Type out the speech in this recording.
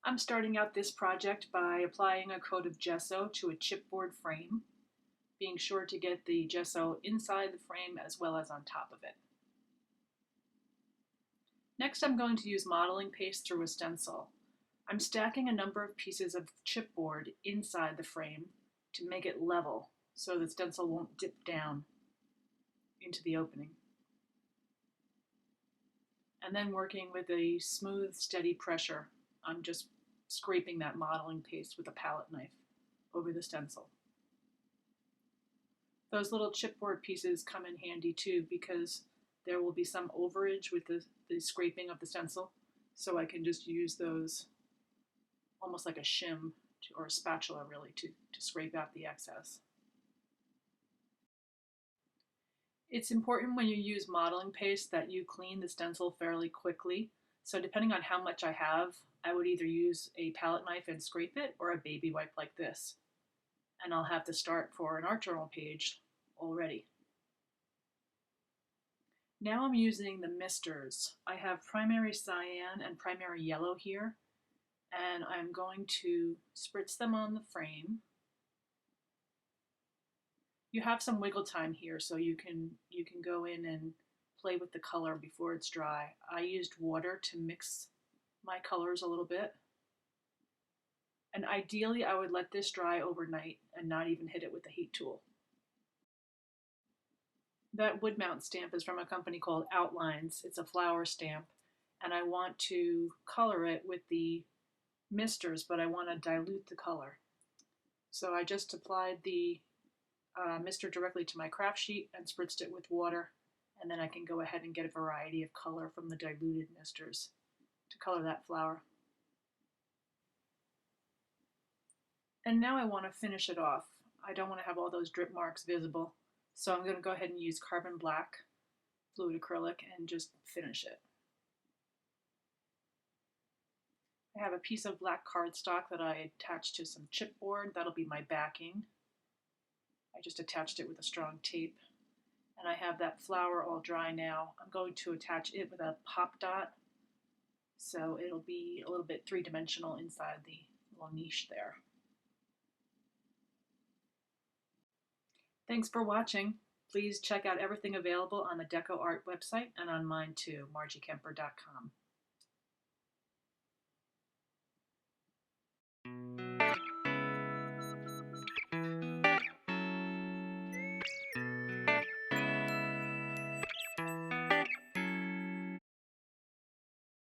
I'm starting out this project by applying a coat of gesso to a chipboard frame, being sure to get the gesso inside the frame as well as on top of it. Next, I'm going to use modeling paste through a stencil. I'm stacking a number of pieces of chipboard inside the frame to make it level so the stencil won't dip down into the opening. And then working with a smooth, steady pressure, I'm just scraping that modeling paste with a palette knife over the stencil. Those little chipboard pieces come in handy too because there will be some overage with the scraping of the stencil, so I can just use those almost like a shim or a spatula really to scrape out the excess. It's important when you use modeling paste that you clean the stencil fairly quickly. So depending on how much I have, I would either use a palette knife and scrape it or a baby wipe like this. And I'll have to start for an art journal page already. Now I'm using the misters. I have primary cyan and primary yellow here, and I'm going to spritz them on the frame. You have some wiggle time here, so you can go in and play with the color before it's dry. I used water to mix my colors a little bit. And ideally, I would let this dry overnight and not even hit it with the heat tool. That wood mount stamp is from a company called Outlines. It's a flower stamp, and I want to color it with the misters, but I want to dilute the color. So I just applied the mister directly to my craft sheet and spritzed it with water, and then I can go ahead and get a variety of color from the diluted misters to color that flower. And now I want to finish it off. I don't want to have all those drip marks visible, so I'm going to go ahead and use carbon black fluid acrylic and just finish it. I have a piece of black cardstock that I attached to some chipboard. That'll be my backing. I just attached it with a strong tape. And I have that flower all dry now. I'm going to attach it with a pop dot, so it'll be a little bit three-dimensional inside the little niche there. Thanks for watching. Please check out everything available on the DecoArt website and on mine too, marjiekemper.com.